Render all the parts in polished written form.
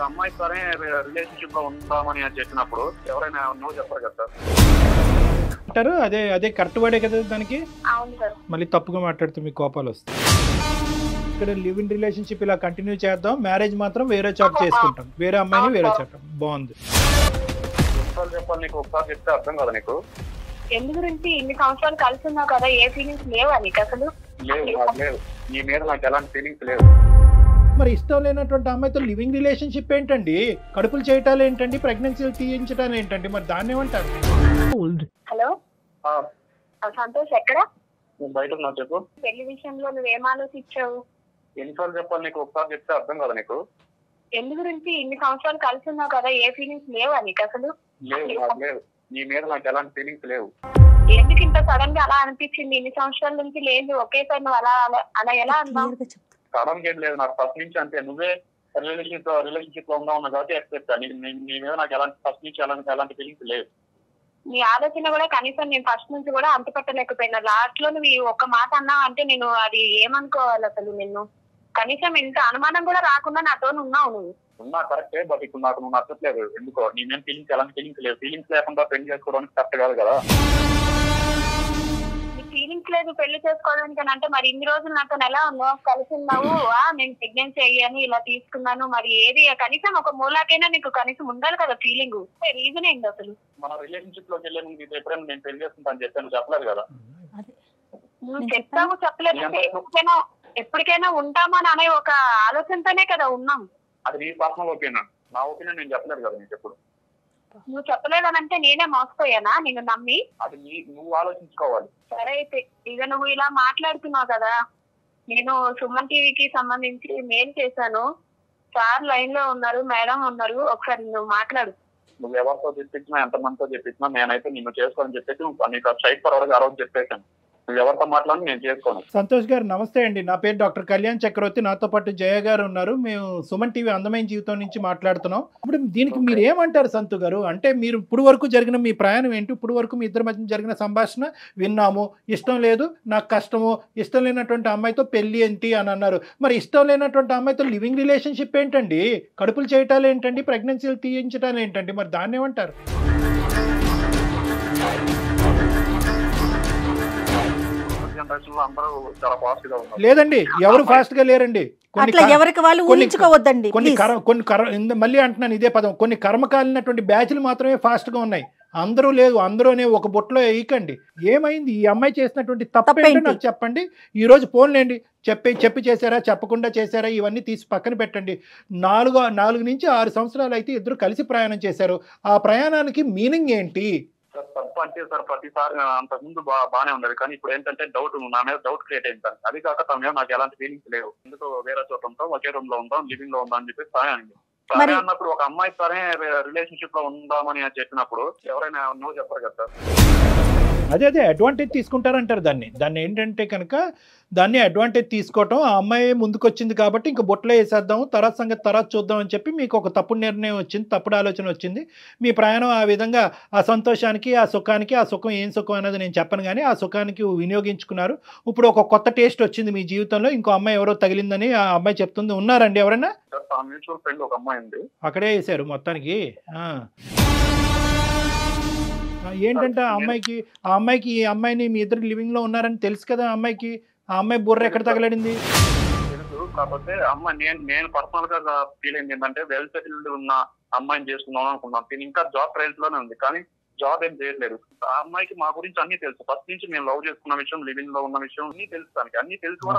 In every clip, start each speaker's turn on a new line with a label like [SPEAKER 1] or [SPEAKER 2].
[SPEAKER 1] అమ్మాయితోనే relationship లో ఉందామని చెప్పినప్పుడు ఎవరైనా నో చెప్పరు కదా సార్.
[SPEAKER 2] అంటారు అదే అదే కరెక్ట్ వాడే కదా దానికి.
[SPEAKER 3] అవును సార్.
[SPEAKER 2] మళ్ళీ తప్పుగా మాట్లాడితే మీకు కోపాలు వస్తాయి. ఇక్కడ లివ్ ఇన్ రిలేషన్షిప్ ఇలా కంటిన్యూ చేద్దాం, మ్యారేజ్ మాత్రం వేరే చోట చేసుకుంటాం, వేరే అమ్మాయిని వేరే చోట. బాగుంది.
[SPEAKER 1] చెప్పాలి నీకు ఒకసారి చెప్తే అర్థం కదా నీకు.
[SPEAKER 3] ఎందు గురించి ఇన్ని సంవత్సరాలు కలిసి ఉన్నావు కదా, ఏ ఫీలింగ్స్ లేవా నీకు అసలు?
[SPEAKER 1] లేదు నీ మీద నాకు ఎలాంటి ఫీలింగ్స్ లేవు.
[SPEAKER 2] మరి ఇష్టం లేనటువంటి అమ్మాయితో లివింగ్ రిలేషన్షిప్ ఏంటండి? కడుపులు చేయటాలు ఏంటండి? ప్రెగ్నెన్సీలు తీయించటాలు ఏంటండి? మరి దాన్ని ఏమంటారు?
[SPEAKER 3] హలో సంతోష్, ఎక్కడ?
[SPEAKER 1] నేను బయట ఉన్నా. చెప్పు.
[SPEAKER 3] పెళ్లి విషయంలో నువ్వేం ఆలోచించావు?
[SPEAKER 1] ఎన్నిసార్లు చెప్పాలి నీకు ఒకసారి చెప్తే అర్థం కదా నీకు.
[SPEAKER 3] ఎందు గురించి ఇన్ని సంవత్సరాలు కలిసి ఉన్నావు కదా, ఏ ఫీలింగ్స్ లేవా నీకు అసలు?
[SPEAKER 1] లేదు నీ మీద నాకు ఎలాంటి ఫీలింగ్స్ లేవు.
[SPEAKER 3] ఎందుకు ఇంత సడన్ గా అలా అనిపించింది? ఇన్ని సంవత్సరాల నుంచి లేదు, ఒకేసారి నువ్వు అలా అలా ఎలా అన్నావు?
[SPEAKER 1] సడన్ ఏం లేదు, నాకు ఫస్ట్ నుంచి అంతే. నువ్వే రిలేషన్షిప్ లో ఉన్నా కాబట్టి ఎక్స్పెక్ట్. నీ మీద నాకు ఎలాంటి ఫస్ట్ నుంచి ఎలాంటి ఫీలింగ్స్ లేవు.
[SPEAKER 3] నీ ఆలోచన కూడా కనీసం నేను ఫస్ట్ నుంచి కూడా అంత పెట్టలేకపోయినా. లాస్ట్ లో నువ్వు ఒక్క మాట అన్నావు అంటే నేను అది ఏమనుకోవాలి అసలు? నిన్ను కనీసం ఇంత అనుమానం కూడా రాకుండా నాతో ఉన్నావు నువ్వు.
[SPEAKER 1] ఉన్నా కరెక్టే, బట్ ఇప్పుడు నాకు నువ్వు నచ్చట్లేదు. ఎందుకో నీ మీద ఫీలింగ్స్ ఎలాంటి ఫీలింగ్స్ లేవు. ఫీలింగ్స్ లేకుండా పెళ్లి చేసుకోవడానికి కరెక్ట్ కాదు కదా.
[SPEAKER 3] నీ ఫీలింగ్స్ లేదు పెళ్లి చేసుకోవడానికి అంటే మరి ఇన్ని రోజులు నాతో ఎలా ఉన్నావు? కలిసి ఉన్నావు, నేను ప్రెగ్నెన్సీ అయ్యాను, ఇలా తీసుకున్నాను, మరి ఏది కనీసం ఒక మూలాకైనా నీకు కనీసం ఉండాలి కదా ఫీలింగ్. రీజన్ ఏంటి అసలు?
[SPEAKER 1] మన రిలేషన్షిప్ లోకి వెళ్ళే ముందు ఎప్పుడైనా నేను పెళ్లి చేసుకుంటాను చెప్పాను, చెప్పలేదు కదా.
[SPEAKER 3] నువ్వు చెప్తావు చెప్పలేదు. ఎప్పటికైనా ఉంటామని అనే ఒక ఆలోచనతోనే కదా ఉన్నాం.
[SPEAKER 1] అది నీ పర్సనల్ ఒపీనియన్. నా ఒపీనియన్ నేను చెప్పలేదు కదా నీకు ఎప్పుడు.
[SPEAKER 3] నువ్వు చెప్పలేదనంటే నేనే మోసపోయానా నిన్ను నమ్మి?
[SPEAKER 1] అది నువ్వు ఆలోచించుకోవాలి.
[SPEAKER 3] సరే అయితే ఇక నువ్వు ఇలా మాట్లాడుతున్నావు కదా, నేను సుమన్ టీవీకి సంబంధించి మెయిల్ చేశాను. సార్ లైన్ లో ఉన్నారు, మేడం ఉన్నారు, ఒకసారి నువ్వు మాట్లాడు.
[SPEAKER 1] నువ్వు ఎవరితో చెప్పించినా ఎంతమందితో చెప్పించినా నేనైతే నిన్ను చేసుకోవాలని చెప్పేసి నీకు స్ట్రైట్ ఫార్వర్డ్ ఆ రోజు చెప్పేశాను. నువ్వు ఎవరితో మాట్లాడి నేను చేసుకోను.
[SPEAKER 2] సంతోష్ గారు నమస్తే అండి. నా పేరు డాక్టర్ కళ్యాణ్ చక్రవర్తి. నాతో పాటు జయ గారు ఉన్నారు. మేము సుమన్ టీవీ అందమైన జీవితం నుంచి మాట్లాడుతున్నాం. ఇప్పుడు దీనికి మీరు ఏమంటారు సంతు గారు? అంటే మీరు ఇప్పుడు వరకు జరిగిన మీ ప్రయాణం ఏంటి? ఇప్పుడు వరకు మీ ఇద్దరి మధ్య జరిగిన సంభాషణ విన్నాము. ఇష్టం లేదు, నాకు కష్టము, ఇష్టం లేనటువంటి అమ్మాయితో పెళ్లి ఏంటి అని అన్నారు. మరి ఇష్టం లేనటువంటి అమ్మాయితో లివింగ్ రిలేషన్షిప్ ఏంటండి? కడుపులు చేయటాలు ఏంటండి? ప్రెగ్నెన్సీలు తీయించటాలు ఏంటండి? మరి దాన్ని ఏమంటారు? లేదండి, ఎవరు ఫాస్ట్ గా లేరండి. మళ్ళీ అంటున్నాను ఇదే పదం, కొన్ని కర్మకాలినటువంటి బ్యాచ్లు మాత్రమే ఫాస్ట్ గా ఉన్నాయి. అందరూ లేదు, అందరూ అనే ఒక బొట్లో వేయకండి. ఏమైంది? ఈ అమ్మాయి చేసినటువంటి తప్పేంటో నాకు చెప్పండి. ఈ రోజు ఫోన్లేండి, చెప్పి చేశారా, చెప్పకుండా చేశారా, ఇవన్నీ తీసి పక్కన పెట్టండి. 4 నుంచి 6 సంవత్సరాలు అయితే ఇద్దరు కలిసి ప్రయాణం చేశారు. ఆ ప్రయాణానికి మీనింగ్ ఏంటి?
[SPEAKER 1] తప్పు అంటే సార్ ప్రతిసారి అంతకుముందు బాగానే ఉండదు, కానీ ఇప్పుడు ఏంటంటే డౌట్, నా మీద డౌట్ క్రియేట్ అయింది సార్. అది కాక తన మీద నాకు ఎలాంటి ఫీలింగ్స్ లేవు. ఎందుకు వేరే చోట ఉంటాం, ఒకే రూమ్ లో ఉంటాం, లివింగ్ లో ఉంటాం అని చెప్పి సరే అండి. సరే అన్నప్పుడు ఒక అమ్మాయితోనే రిలేషన్షిప్ లో ఉందామని చెప్పినప్పుడు ఎవరైనా నో చెప్పరు కదా సార్.
[SPEAKER 2] అదే అడ్వాంటేజ్ తీసుకుంటారంటారు దాన్ని ఏంటంటే కనుక దాన్ని అడ్వాంటేజ్ తీసుకోవటం. ఆ అమ్మాయి ముందుకు వచ్చింది కాబట్టి ఇంక బొట్లో వేసేద్దాము, తర్వాత సంగతి తర్వాత చూద్దాం అని చెప్పి మీకు ఒక తప్పుడు నిర్ణయం వచ్చింది, తప్పుడు ఆలోచన వచ్చింది. మీ ప్రయాణం ఆ విధంగా ఆ సంతోషానికి, ఆ సుఖానికి, ఆ సుఖం ఏం సుఖం అనేది నేను చెప్పను కానీ ఆ సుఖానికి వినియోగించుకున్నారు. ఇప్పుడు ఒక కొత్త టేస్ట్ వచ్చింది మీ జీవితంలో. ఇంకో అమ్మాయి ఎవరో తగిలిందని ఆ అమ్మాయి చెప్తుంది. ఉన్నారండి ఎవరైనా?
[SPEAKER 1] మ్యూచువల్ ఫ్రెండ్ ఒక అమ్మాయి ఉంది,
[SPEAKER 2] అక్కడే వేసారు మొత్తానికి. ఏంటంటే ఆ అమ్మాయికి ఈ అమ్మాయిని మీ ఇద్దరు లివింగ్ లో ఉన్నారని తెలుసు కదా అమ్మాయికి. ఆ అమ్మాయి బుర్ర ఎక్కడ తగలడింది?
[SPEAKER 1] తెలుసు. కాకపోతే అమ్మాయి నేను పర్సనల్ గా ఫీల్ అయింది ఏంటంటే వెల్ సెటిల్డ్ ఉన్న అమ్మాయిని చేసుకుందాం అనుకున్నాను. నేను ఇంకా జాబ్ ట్రయల్స్ లోనే ఉంది, కానీ జాబ్ ఏం చేయట్లేదు. ఆ అమ్మాయికి మా గురించి అన్ని తెలుసు. ఫస్ట్ నుంచి మేము లవ్ చేసుకున్న విషయం, లివింగ్ లో ఉన్న విషయం అన్ని తెలుసు. దానికి అన్ని తెలుసు కూడా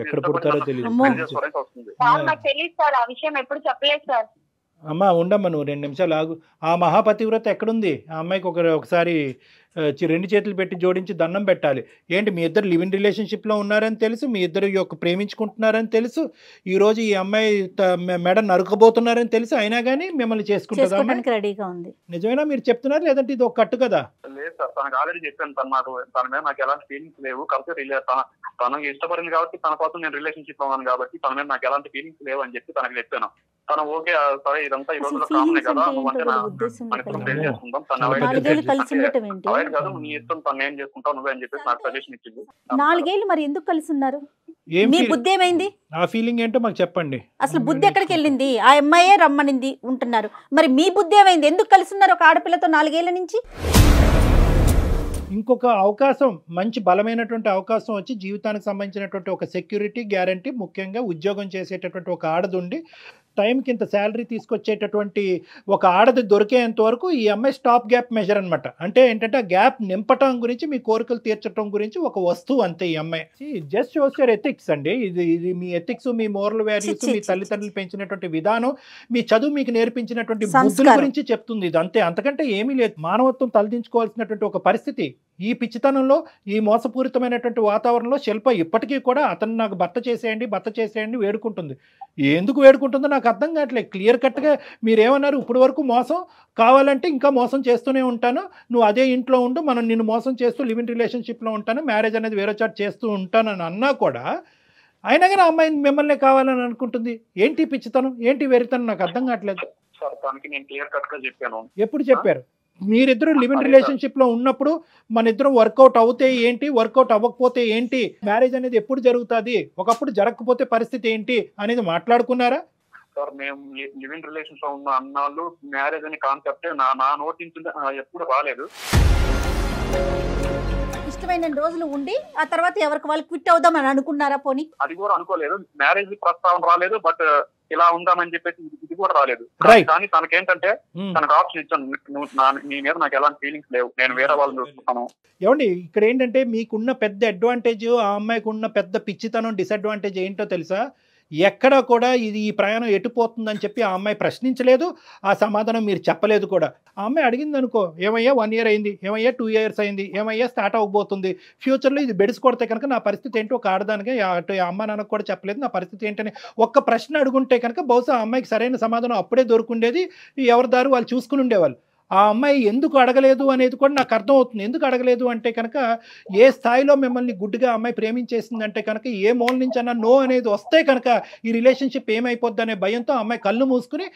[SPEAKER 2] ఎక్కడ పుడతారో తెలియదు.
[SPEAKER 1] వస్తుంది.
[SPEAKER 3] నాకు తెలియదు సార్, ఆ విషయం ఎప్పుడు చెప్పలేదు సార్.
[SPEAKER 2] అమ్మ ఉండమ్మ, నువ్వు 2 నిమిషాలు ఆగు. ఆ మహాపతివ్రత ఎక్కడుంది? ఆ అమ్మాయికి ఒకసారి 2 చేతులు పెట్టి జోడించి దండం పెట్టాలి. ఏంటి మీ ఇద్దరు లివింగ్ రిలేషన్షిప్లో ఉన్నారని తెలుసు, మీ ఇద్దరు ప్రేమించుకుంటున్నారని తెలుసు, ఈరోజు ఈ అమ్మాయి మెడ నరుకబోతున్నారని తెలుసు, అయినా కానీ మిమ్మల్ని చేసుకుంటుందా?
[SPEAKER 4] రెడీగా ఉంది.
[SPEAKER 2] నిజమేనా మీరు చెప్తున్నారు, లేదంటే ఇది ఒక కట్టు కదా?
[SPEAKER 1] లేదు సార్, తనకు ఆల్రెడీ చెప్పాను. తన మీద నాకు ఎలాంటి ఫీలింగ్స్ లేవు. కాబట్టి తనకు ఇష్టపడింది కాబట్టి, తన కోసం నేను రిలేషన్షిప్ లో ఉన్నాను కాబట్టి తన మీద నాకు ఎలాంటి ఫీలింగ్స్ లేవు అని చెప్పి తనకు చెప్పాను. తను ఓకే సరే ఇదంతా ఈ
[SPEAKER 4] అసలు
[SPEAKER 1] రోజుల్లో కామనే
[SPEAKER 4] ఫీలింగ్స్
[SPEAKER 1] కదా,
[SPEAKER 4] అంటే
[SPEAKER 1] నువ్వంటే
[SPEAKER 4] ఏంటో
[SPEAKER 1] నా
[SPEAKER 4] కూడా ఉద్దేశం
[SPEAKER 1] మన ఇద్దరం
[SPEAKER 4] లేకుండా
[SPEAKER 1] పెళ్లి చేసుకుందాం, తను
[SPEAKER 2] చాలా
[SPEAKER 1] అవాయిడ్
[SPEAKER 2] పెద్ద
[SPEAKER 4] నాలుగేళ్ళు
[SPEAKER 2] decision.
[SPEAKER 4] కలిసి ఉండటం ఏంటి?
[SPEAKER 1] అవాయిడ్ కాదు, నీ ఇష్టం, తను ఏం చేసుకుంటావు నువ్వే అని చెప్పేసి నాకు సజెషన్ ఇచ్చింది.
[SPEAKER 4] 4 ఏళ్ళు మరి ఎందుకు కలిసి ఉన్నారు?
[SPEAKER 2] ఏం
[SPEAKER 4] మీ
[SPEAKER 2] feel-
[SPEAKER 4] బుద్ధి ఏమైంది?
[SPEAKER 2] ఆ ఫీలింగ్ ఏంటో మాకు చెప్పండి.
[SPEAKER 4] అసలు బుద్ధి ఎక్కడికి వెళ్ళింది? ఆ అమ్మాయే రమ్మనింది ఉంటున్నారు, మరి మీ బుద్ధి ఏమైంది? ఎందుకు కలిసి ఉన్నారు ఒక ఆడపిల్లతో 4 ఏళ్ల నుంచి?
[SPEAKER 2] ఇంకొక అవకాశం, మంచి బలమైనటువంటి అవకాశం వచ్చి జీవితానికి సంబంధించినటువంటి ఒక సెక్యూరిటీ గ్యారంటీ, ముఖ్యంగా ఉద్యోగం చేసేటటువంటి ఒక ఆడది ఉండి టైంకి ఇంత శాలరీ తీసుకొచ్చేటటువంటి ఒక ఆడది దొరికేంత వరకు ఈ అమ్మాయి స్టాప్ గ్యాప్ మెజర్ అనమాట. అంటే ఏంటంటే ఆ గ్యాప్ నింపటం గురించి, మీ కోరికలు తీర్చడం గురించి ఒక వస్తువు అంతే ఈ అమ్మాయి. జస్ట్ షోస్ యువర్ ఎథిక్స్ అండి. ఇది మీ ఎథిక్స్, మీ మోరల్ వాల్యూస్, మీ తల్లిదండ్రులు పెంచినటువంటి విధానం, మీ చదువు మీకు నేర్పించినటువంటి బుద్ధుల
[SPEAKER 4] సంస్కారం.
[SPEAKER 2] గురించి చెప్తుంది ఇది అంతే, అంతకంటే ఏమీ లేదు. మానవత్వం తలదించుకోవాల్సినటువంటి ఒక పరిస్థితి. ఈ పిచ్చితనంలో, ఈ మోసపూరితమైనటువంటి వాతావరణంలో శిల్ప ఇప్పటికీ కూడా అతను నాకు భర్త చేసేయండి వేడుకుంటుంది. ఎందుకు వేడుకుంటుందో నాకు అర్థం కావట్లేదు. క్లియర్ కట్గా మీరేమన్నారు, ఇప్పుడు వరకు మోసం, కావాలంటే ఇంకా మోసం చేస్తూనే ఉంటాను, నువ్వు అదే ఇంట్లో ఉండు, మనం నిన్ను మోసం చేస్తూ లివ్ ఇన్ రిలేషన్షిప్లో ఉంటాను, మ్యారేజ్ అనేది వేరే చాట్ చేస్తూ ఉంటానని అన్నా కూడా అయినా కానీ అమ్మాయిని మిమ్మల్ని కావాలని అనుకుంటుంది. ఏంటి పిచ్చితనం, ఏంటి వెరితనం, నాకు అర్థం కావట్లేదు.
[SPEAKER 1] సార్ తనకి నేను క్లియర్ కట్ గా చెప్పాను.
[SPEAKER 2] ఎప్పుడు చెప్పారు? మీరిద్దరు లివ్ ఇన్ రిలేషన్షిప్ లో ఉన్నప్పుడు మన ఇద్దరం వర్కౌట్ అవుతే ఏంటి, వర్కౌట్ అవ్వకపోతే ఏంటి, మ్యారేజ్ అనేది ఎప్పుడు జరుగుతుంది, ఒకప్పుడు జరగకపోతే పరిస్థితి ఏంటి అనేది మాట్లాడుకున్నారా?
[SPEAKER 1] సార్ మేము లివ్ ఇన్ రిలేషన్స్ లో ఉన్న అన్నాళ్ళు మ్యారేజ్ అనే కాన్సెప్ట్ నా నోటి నుంచి ఎప్పుడు రాలేదు.
[SPEAKER 4] ఇష్టమైన రోజులు ఉండి ఆ తర్వాత ఎవరికి వాళ్ళు క్విట్ అవుదామని అనుకున్నారా? పోనీ
[SPEAKER 1] అది కూడా అనుకోలేదు, మ్యారేజ్ ప్రస్తావన రాలేదు, బట్ ఇలా ఉందామని చెప్పేసి ఇది కూడా రాలేదు.
[SPEAKER 2] Right.
[SPEAKER 1] కానీ తనకేంటంటే తనకు ఆప్షన్ ఇచ్చాను, నువ్వు నీ మీద నాకు ఎలాంటి ఫీలింగ్స్ లేవు, నేను వేరే వాళ్ళని చూస్తున్నాను.
[SPEAKER 2] ఏమండి, ఇక్కడ ఏంటంటే మీకున్న పెద్ద అడ్వాంటేజ్, ఆ అమ్మాయికి ఉన్న పెద్ద పిచ్చితనం, డిసడ్వాంటేజ్ ఏంటో తెలుసా? ఎక్కడా కూడా ఈ ప్రయాణం ఎటుపోతుందని చెప్పి ఆ అమ్మాయి ప్రశ్నించలేదు, ఆ సమాధానం మీరు చెప్పలేదు కూడా. ఆ అమ్మాయి అడిగింది అనుకో, ఏమయ్యా 1 year అయింది, ఏమయ్యా 2 years అయింది, ఏమయ్యా స్టార్ట్ అవ్వబోతుంది, ఫ్యూచర్లో ఇది బెడిసి కొడితే కనుక నా పరిస్థితి ఏంటో ఒక ఆడదానికి అటు అమ్మ నాన్నకు కూడా చెప్పలేదు నా పరిస్థితి ఏంటని ఒక్క ప్రశ్న అడుగుంటే కనుక బహుశా ఆ అమ్మాయికి సరైన సమాధానం అప్పుడే దొరుకుండేది, ఎవరి దారి వాళ్ళు చూసుకుని ఉండేవాళ్ళు. ఆ అమ్మాయి ఎందుకు అడగలేదు అనేది కూడా నాకు అర్థం అవుతుంది. ఎందుకు అడగలేదు అంటే కనుక, ఏ స్థాయిలో మిమ్మల్ని గుడ్డిగా అమ్మాయి ప్రేమించేసిందంటే కనుక, ఏ మూల నుంచి అన్నా నో అనేది వస్తే కనుక ఈ రిలేషన్షిప్ ఏమైపోద్ది అనే భయంతో ఆ అమ్మాయి కళ్ళు మూసుకుని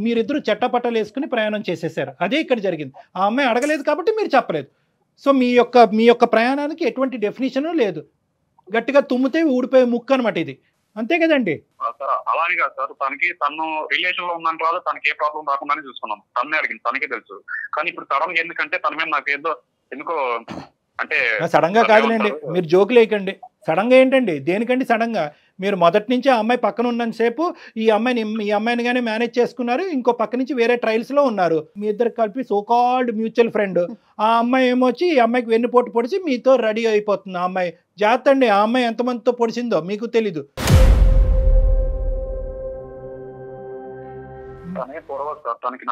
[SPEAKER 2] మీరిద్దరూ చట్టపట్టలు వేసుకుని ప్రయాణం చేసేసారు. అదే ఇక్కడ జరిగింది. ఆ అమ్మాయి అడగలేదు కాబట్టి మీరు చెప్పలేదు. సో మీ యొక్క ప్రయాణానికి ఎటువంటి డెఫినేషను లేదు. గట్టిగా తుమ్మితే ఊడిపోయే ముక్క అనమాట ఇది, అంతే కదండి?
[SPEAKER 1] సార్ అలానే కాదు సార్, తను రిలేషన్ లో ఉందని రాదు, తనకి ఏ ప్రాబ్లం రాకుండానే చూసుకున్నాం. తన్నే అడిగింది, తనకే తెలుసు. కానీ ఇప్పుడు సడన్ గా ఎందుకంటే తన మీద నాకు ఎందుకో అంటే
[SPEAKER 2] సడన్ గా కాదులేండి, మీరు జోకులు వేయకండి. సడన్ గా ఏంటండి, దేనికండి సడన్ గా? మీరు మొదటి నుంచి ఆ అమ్మాయి పక్కన ఉన్నంతసేపు ఈ అమ్మాయిని కానీ మేనేజ్ చేసుకున్నారు, ఇంకో పక్క నుంచి వేరే ట్రయల్స్ లో ఉన్నారు. మీ ఇద్దరు కలిపి సోకాల్డ్ మ్యూచువల్ ఫ్రెండ్. ఆ అమ్మాయి ఏమొచ్చి ఈ అమ్మాయికి వెన్నుపోటు పొడిచి మీతో రెడీ అయిపోతుంది. ఆ అమ్మాయి జాగ్రత్త అండి, ఆ అమ్మాయి ఎంతమందితో పొడిచిందో మీకు తెలీదు.
[SPEAKER 1] తనే పొరవచ్చు సార్, తనకి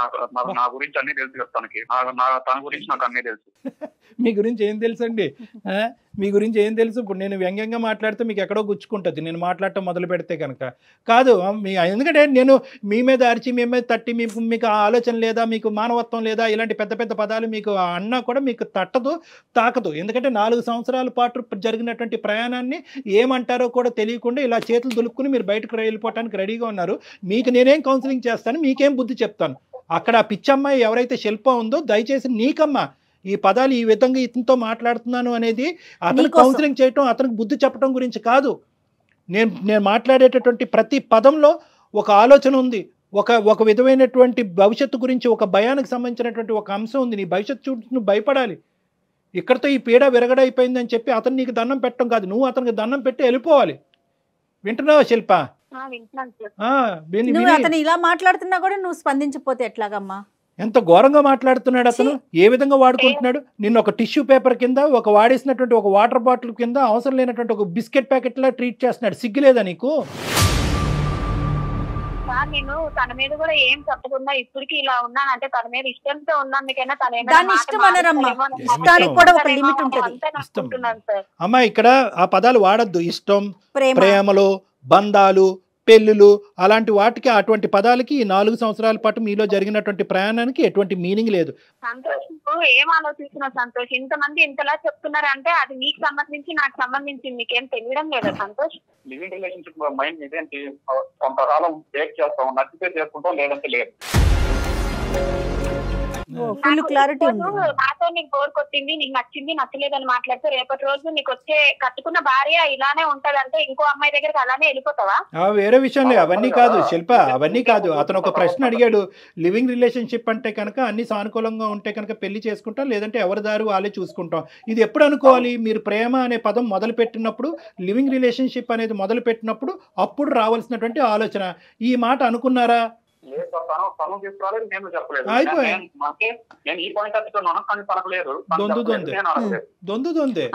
[SPEAKER 1] నా గురించి అన్ని తెలుసు కదా, తన గురించి నాకు అన్నీ తెలుసు.
[SPEAKER 2] మీ గురించి ఏం తెలుసు అండి? మీ గురించి ఏం తెలుసు? ఇప్పుడు నేను వ్యంగ్యంగా మాట్లాడితే మీకు ఎక్కడో గుచ్చుకుంటుంది నేను మాట్లాడటం మొదలు పెడితే కనుక. కాదు, ఎందుకంటే నేను మీ మీద అరిచి, మీ మీద తట్టి, మీకు ఆలోచన లేదా, మీకు మానవత్వం లేదా, ఇలాంటి పెద్ద పెద్ద పదాలు మీకు అన్నా కూడా మీకు తట్టదు, తాకదు. ఎందుకంటే 4 సంవత్సరాల పాటు జరిగినటువంటి ప్రయాణాన్ని ఏమంటారో కూడా తెలియకుండా ఇలా చేతులు దులుపుకుని మీరు బయటకు వెళ్ళిపోవడానికి రెడీగా ఉన్నారు. మీకు నేనేం కౌన్సిలింగ్ చేస్తాను, మీకేం బుద్ధి చెప్తాను. అక్కడ ఆ పిచ్చమ్మాయి ఎవరైతే శిల్ప ఉందో, దయచేసి నీకమ్మా ఈ పదాలు ఈ విధంగా ఇతనితో మాట్లాడుతున్నాను అనేది అతను కౌన్సిలింగ్ చేయటం, అతనికి బుద్ధి చెప్పడం గురించి కాదు. నేను మాట్లాడేటటువంటి ప్రతి పదంలో ఒక ఆలోచన ఉంది, ఒక విధమైనటువంటి భవిష్యత్తు గురించి, ఒక భయానికి సంబంధించినటువంటి ఒక అంశం ఉంది. నీ భవిష్యత్తు చూసి నువ్వు భయపడాలి. ఇక్కడితో ఈ పీడ విరగడైపోయిందని చెప్పి అతను నీకు దండం పెట్టడం కాదు, నువ్వు అతనికి దండం పెట్టి వెళ్ళిపోవాలి. వింటున్నావా శిల్ప?
[SPEAKER 4] నువ్వు అతను ఇలా మాట్లాడుతున్నా కూడా నువ్వు స్పందించకపోతే ఎట్లాగమ్మా?
[SPEAKER 2] ఎంత ఘోరంగా మాట్లాడుతున్నాడు అతను, ఏ విధంగా వాడుకుంటున్నాడు నిన్ను. ఒక టిష్యూ పేపర్ కింద, ఒక వాడేసినటువంటి ఒక వాటర్ బాటిల్ కింద, అవసరం లేనటువంటి ఒక బిస్కెట్ ప్యాకెట్ లా ట్రీట్ చేస్తున్నాడు. సిగ్గులేదా నీకు?
[SPEAKER 3] నేను తన మీద కూడా ఏం చెప్పకుండా ఇప్పటికి ఇలా ఉన్నానంటే తన మీద ఇష్టంతో ఉన్నందుకైనా
[SPEAKER 4] దాని ఇష్టం అనరమ్మా, ఇష్టానికి కూడా ఒక లిమిట్ ఉంటుంది.
[SPEAKER 2] అమ్మా ఇక్కడ ఆ పదాలు వాడద్దు. ఇష్టం, ప్రేమలు, బంధాలు, పెళ్ళిళ్ళు అలాంటి వాటికి అటువంటి పదాలకి ఈ 4 సంవత్సరాల పాటు మీలో జరిగినటువంటి ప్రయాణానికి ఎటువంటి మీనింగ్ లేదు.
[SPEAKER 3] సంతోష్ నువ్వు ఏం ఆలోచిస్తున్నావు సంతోష్? ఇంతమంది ఇంతలా చెప్తున్నారంటే అది నీకు సంబంధించి నాకు సంబంధించి నీకేం తెలియడం లేదా సంతోష్?
[SPEAKER 1] లివింగ్ రిలేషన్షిప్ మైండ్ ఇదేంటి, కొంతకాలం బ్రేక్ చేస్తాం, నచ్చితే చేసుకుంటాం, లేదంటే లేదు.
[SPEAKER 4] ఫుల్ క్లారిటీ ఉంది.
[SPEAKER 3] నాతో నీకు బోర్ కొట్టింది, నీకు నచ్చింది, నచ్చలేదని మాట్లాడితే రేపటి రోజు నీకు వచ్చే కట్టుకున్న భార్య ఇలానే ఉంటదంటే ఇంకో అమ్మాయి దగ్గరికి అలానే వెళ్ళిపోతావా?
[SPEAKER 2] వేరే విషయంలో అవన్నీ కాదు శిల్ప, అవన్నీ కాదు. అతను ఒక ప్రశ్న అడిగాడు, లివింగ్ రిలేషన్షిప్ అంటే కనుక అన్ని సానుకూలంగా ఉంటే కనుక పెళ్లి చేసుకుంటాం, లేదంటే ఎవరి దారి వాళ్ళే చూసుకుంటాం. ఇది ఎప్పుడు అనుకోవాలి? మీరు ప్రేమ అనే పదం మొదలు పెట్టినప్పుడు, లివింగ్ రిలేషన్షిప్ అనేది మొదలు పెట్టినప్పుడు అప్పుడు రావాల్సినటువంటి ఆలోచన. ఈ మాట అనుకున్నారా?
[SPEAKER 1] తను తీసుకురాలేదు, నేను చెప్పలేదు. నేను ఈ పాయింట్ అడుగుతున్నాను కానీ తనకు లేదు.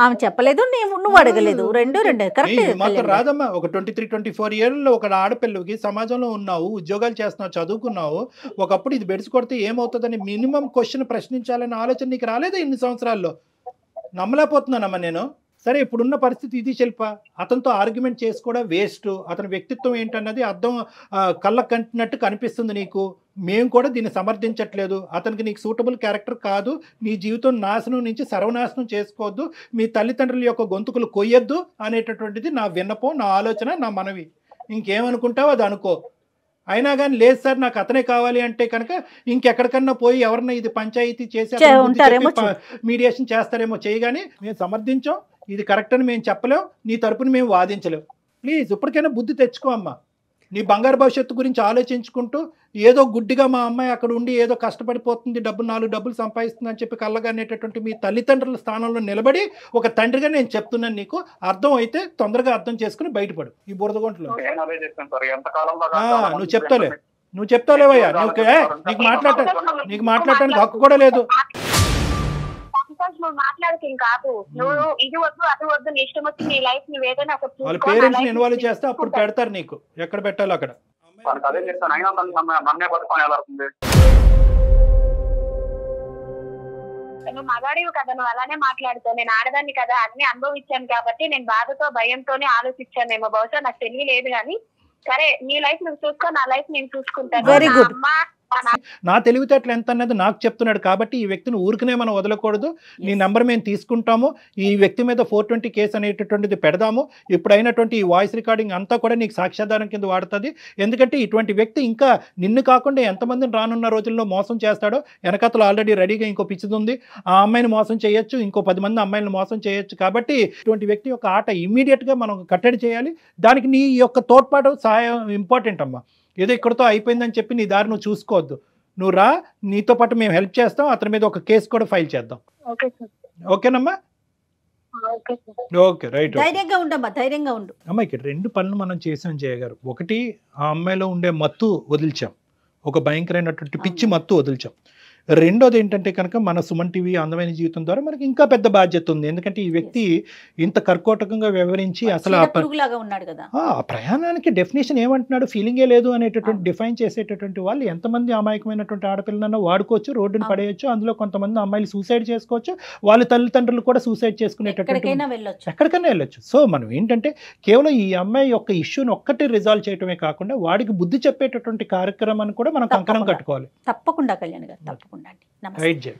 [SPEAKER 4] ఆమె చెప్పలేదు, నువ్వు అడగలేదు. రెండు కరెక్ట్
[SPEAKER 2] మాత్రం రాదమ్మా. ఒక 23-24 ఏళ్ళలో ఒక ఆడపిల్లకి సమాజంలో ఉన్నావు, ఉద్యోగాలు చేస్తున్నావు, చదువుకున్నావు. ఒకప్పుడు ఇది బెడిసి కొడితే ఏమవుతుందని మినిమం క్వశ్చన్ ప్రశ్నించాలనే ఆలోచన నీకు రాలేదా ఇన్ని సంవత్సరాల్లో? నమ్మలేకపోతున్నానమ్మా నేను. సరే, ఇప్పుడున్న పరిస్థితి ఇది శిల్ప. అతనితో ఆర్గ్యుమెంట్ చేసుకోవడం వేస్ట్. అతని వ్యక్తిత్వం ఏంటన్నది అర్థం కళ్ళ కంటినట్టు కనిపిస్తుంది నీకు. మేము కూడా దీన్ని సమర్థించట్లేదు. అతనికి నీకు సూటబుల్ క్యారెక్టర్ కాదు. నీ జీవితం నాశనం నుంచి సర్వనాశనం చేసుకోవద్దు, మీ తల్లిదండ్రుల యొక్క గొంతుకులు కొయ్యొద్దు అనేటటువంటిది నా విన్నపం, నా ఆలోచన, నా మనవి. ఇంకేమనుకుంటావో అది అనుకో. అయినా కానీ లేదు సార్ నాకు అతనే కావాలి అంటే కనుక ఇంకెక్కడికన్నా పోయి ఎవరన్నా ఇది పంచాయతీ చేసి మీడియేషన్ చేస్తారేమో చేయగానే మేము సమర్థించాం, ఇది కరెక్ట్ అని మేము చెప్పలేం, నీ తరపున మేము వాదించలేం. ప్లీజ్ ఇప్పటికైనా బుద్ధి తెచ్చుకో అమ్మా. నీ బంగారు భవిష్యత్తు గురించి ఆలోచించుకుంటూ ఏదో గుడ్డిగా మా అమ్మాయి అక్కడ ఉండి ఏదో కష్టపడిపోతుంది, 4 డబ్బులు సంపాదిస్తుంది అని చెప్పి కళ్ళగానేటటువంటి మీ తల్లిదండ్రుల స్థానంలో నిలబడి ఒక తండ్రిగా నేను చెప్తున్నాను, నీకు అర్థం అయితే తొందరగా అర్థం చేసుకుని బయటపడు ఈ బురదగుంటలో. నువ్వు చెప్తాలేవయ్యా, నీకు మాట్లాడటానికి హక్కు కూడా లేదు.
[SPEAKER 3] నువ్వు మాట్లాడక కాదు, నువ్వు ఇది వద్దు అది వద్దు, నీ ఇష్టం వచ్చి నీ లైఫ్ నువ్వు ఏదైనా
[SPEAKER 2] వాళ్ళ పేరెంట్స్ ని ఇన్వాల్వ్ చేస్తే అప్పుడు పెడతారు నీకు ఎక్కడ పెట్టాలో అక్కడ.
[SPEAKER 3] నువ్వు మగాడివి కదా, నువ్వు అలానే మాట్లాడుతావు. నేను ఆడదాన్ని కదా, అన్ని అనుభవించాను కాబట్టి నేను బాధతో భయంతోనే ఆలోచించానేమో, బహుశా నాకు తెలియలేదు. కానీ సరే, నీ లైఫ్ నువ్వు చూసుకో, నా లైఫ్ నేను చూసుకుంటాను.
[SPEAKER 4] Very good.
[SPEAKER 2] నా తెలివితేటలు ఎంత అన్నది నాకు చెప్తున్నాడు కాబట్టి ఈ వ్యక్తిని ఊరికనే మనం వదలకూడదు. నీ నెంబర్ మేము తీసుకుంటాము, ఈ వ్యక్తి మీద 420 కేసు అనేటటువంటిది పెడదాము. ఇప్పుడైనటువంటి ఈ వాయిస్ రికార్డింగ్ అంతా కూడా నీకు సాక్ష్యాధారం కింద వాడుతుంది. ఎందుకంటే ఇటువంటి వ్యక్తి ఇంకా నిన్ను కాకుండా ఎంతమందిని రానున్న రోజుల్లో మోసం చేస్తాడో వెనకతలు ఆల్రెడీ రెడీగా ఇంకో పిచ్చిది. ఆ అమ్మాయిని మోసం చేయొచ్చు, ఇంకో 10 మంది అమ్మాయిలను మోసం చేయొచ్చు. కాబట్టి ఇటువంటి వ్యక్తి యొక్క ఆట ఇమ్మీడియట్గా మనం కట్టడి చేయాలి. దానికి నీ యొక్క తోడ్పాటు సహాయం ఇంపార్టెంట్ అమ్మా. ఏదో ఇక్కడతో అయిపోయిందని చెప్పి నీ దారి నువ్వు చూసుకోవద్దు. నువ్వు రా, నీతో పాటు మేము హెల్ప్ చేస్తాం. అతని మీద ఒక కేసు కూడా ఫైల్ చేద్దాం. ఓకేనమ్మా? Okay, right.
[SPEAKER 4] ధైర్యంగా ఉండమ్మా, ధైర్యంగా ఉండు
[SPEAKER 2] అమ్మా. ఇక్కడ 2 పనులు మనం చేసాం జయ గారు. ఒకటి, ఆ అమ్మాయిలో ఉండే మత్తు వదిల్చాం, ఒక భయంకరమైనటువంటి పిచ్చి మత్తు వదిల్చాం. రెండోది ఏంటంటే కనుక మన సుమన్ టీవీ అందమైన జీవితం ద్వారా మనకి ఇంకా పెద్ద బాధ్యత ఉంది. ఎందుకంటే ఈ వ్యక్తి ఇంత కర్కోటకంగా వ్యవహరించి అసలు ఆ ప్రయాణానికి డెఫినేషన్ ఏమంటున్నాడు, ఫీలింగే లేదు అనేటటువంటి డిఫైన్ చేసేటటువంటి వాళ్ళు ఎంతమంది అమాయకమైనటువంటి ఆడపిల్లలను వాడుకోవచ్చు, రోడ్డుని పడేయచ్చు. అందులో కొంతమంది అమ్మాయిలు సూసైడ్ చేసుకోవచ్చు, వాళ్ళ తల్లిదండ్రులు కూడా సూసైడ్ చేసుకునేటటువంటి ఎక్కడికైనా వెళ్ళొచ్చు. సో మనం ఏంటంటే కేవలం ఈ అమ్మాయి యొక్క ఇష్యూని ఒక్కటి రిజాల్వ్ చేయటమే కాకుండా వాడికి బుద్ధి చెప్పేటటువంటి కార్యక్రమాన్ని కూడా మనం కంకణం కట్టుకోవాలి.
[SPEAKER 4] తప్పకుండా కళ్యాణ్ గారు, తప్పకుండా.
[SPEAKER 2] రైట్ జయ.